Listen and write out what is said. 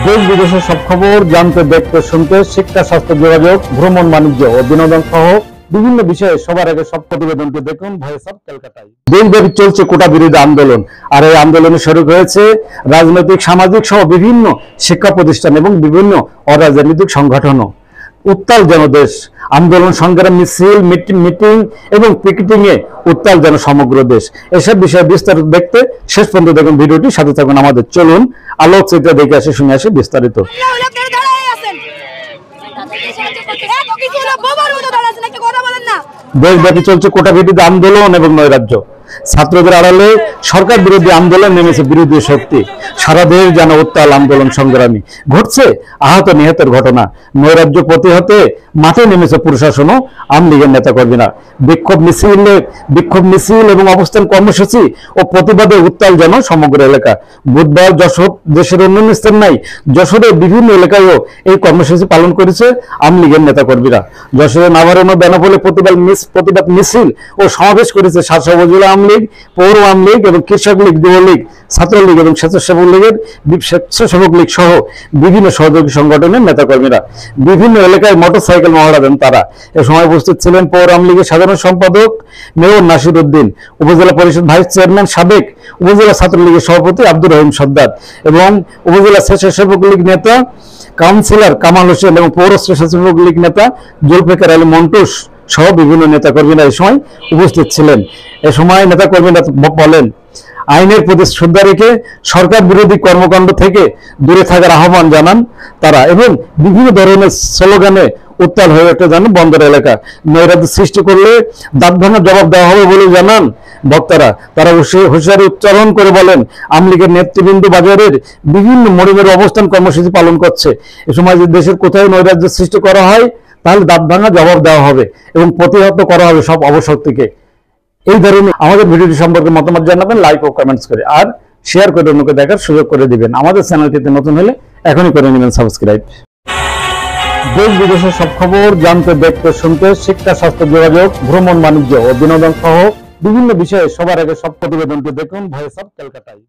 দেশ বিদেশের সব খবর জানতে, দেখতে, শুনতে, শিক্ষা, স্বাস্থ্য, যোগাযোগ, ভ্রমণ, বাণিজ্য ও বিনোদন সহ বিভিন্ন বিষয়ে সবার আগে সব প্রতিবেদনকে দেখুন ভয়েস অফ কলকাতায়। দেশব্যাপী চলছে কোটা বিরোধী আন্দোলন, আর এই আন্দোলনে শুরু হয়েছে রাজনৈতিক, সামাজিক সহ বিভিন্ন শিক্ষা প্রতিষ্ঠান এবং বিভিন্ন অরাজনৈতিক সংগঠনও। উত্তাল যেন দেশ, আন্দোলন, সংগ্রাম, মিছিল, মিটিং এবং পিকেটিং এ উত্তাল যেন সমগ্র দেশ। এসব বিষয়ে বিস্তারিত দেখতে শেষ পর্যন্ত দেখুন ভিডিওটি, সাথে থাকুন আমাদের। চলুন আলোকচিত্র দেখে আসে, শুনে আসে বিস্তারিত। দেশব্যাপী চলছে কোটা বিরোধী আন্দোলন এবং নৈরাজ্য। ছাত্রদের আড়ালে সরকার বিরোধী আন্দোলন নেমেছে বিরোধী শক্তি। সারা দেশ যেন উত্তাল আন্দোলন সংগ্রামী। ঘটছে আহত নিহতের ঘটনা। নৈরাজ্য প্রতিহতে মাঠে নেমেছে প্রশাসন ও আওয়ামী লীগের নেতাকর্মীরা। বিক্ষোভ মিছিল এবং অবস্থান কর্মসূচি ও প্রতিবাদে উত্তাল যেন সমগ্র এলাকা। বুধবার যশোর, দেশের অন্যান্য স্থান নাই, যশোরের বিভিন্ন এলাকায়ও এই কর্মসূচি পালন করেছে আওয়ামী লীগের নেতাকর্মীরা। যশোরে নাভারণ বেনাপোলে প্রতিবাদ মিছিল ও সমাবেশ করেছে শাসক উপজেলা আওয়ামী লীগ, পৌর আওয়ামী লীগ এবং কৃষক লীগ, যুবলীগ, ছাত্রলীগ এবং স্বেচ্ছাসেবক লীগের স্বেচ্ছাসেবক লীগ সহ বিভিন্ন সহযোগী সংগঠনের নেতাকর্মীরা। বিভিন্ন এলাকায় মোটরসাইকেল মহড়া দেন তারা। এ সময় উপস্থিত ছিলেন পৌর আওয়ামী লীগের সাধারণ সম্পাদক মেয়র নাসির উদ্দিন, উপজেলা পরিষদ ভাইস চেয়ারম্যান সাবেক উপজেলা ছাত্রলীগের সভাপতি আব্দুর রহিম সর্দার এবং উপজেলা স্বেচ্ছাসেবক লীগ নেতা কাউন্সিলর কামাল হোসেন এবং পৌর স্বেচ্ছাসেবক লীগ নেতা জুলফিকার আলী মন্টুস সহ বিভিন্ন নেতাকর্মীরা এই সময় উপস্থিত ছিলেন। এ সময় নেতাকর্মীরা বলেন, আইনের প্রতি শ্রদ্ধা রেখে সরকার বিরোধী কর্মকাণ্ড থেকে দূরে থাকার আহ্বান জানান তারা এবং বিভিন্ন ধরনের স্লোগানে উত্তাল হয়ে ওঠে যেন বন্দর এলাকা। নৈরাজ্য সৃষ্টি করলে দাঁত ভাঙার জবাব দেওয়া হবে বলে জানান বক্তারা। তারা হুঁশিয়ারি উচ্চারণ করে বলেন, আওয়ামী লীগের নেতৃবৃন্দ বাজারের বিভিন্ন মোড়ে অবস্থান কর্মসূচি পালন করছে। এ সময় যে দেশের কোথায় নৈরাজ্য সৃষ্টি করা হয় তাহলে দাঁত ভাঙা জবাব দেওয়া হবে এবং প্রতিহত করা হবে সব অবশক্তিকে। এই ধরনের আমাদের ভিডিওটি সম্পর্কে মতামত জানাবেন লাইক ও কমেন্টস করে, আর শেয়ার করে অন্যকে দেখার সুযোগ করে দিবেন। আমাদের চ্যানেলটিতে নতুন হলে এখনই করে নেবেন সাবস্ক্রাইব। দেশ বিদেশের সব খবর জানতে, দেখতে, শুনতে, শিক্ষা, স্বাস্থ্য, যোগাযোগ, ভ্রমণ, বাণিজ্য ও বিনোদন সহ বিভিন্ন বিষয়ে সবার আগে সব প্রতিবেদনকে দেখুন ভয়েস অফ কলকাতায়।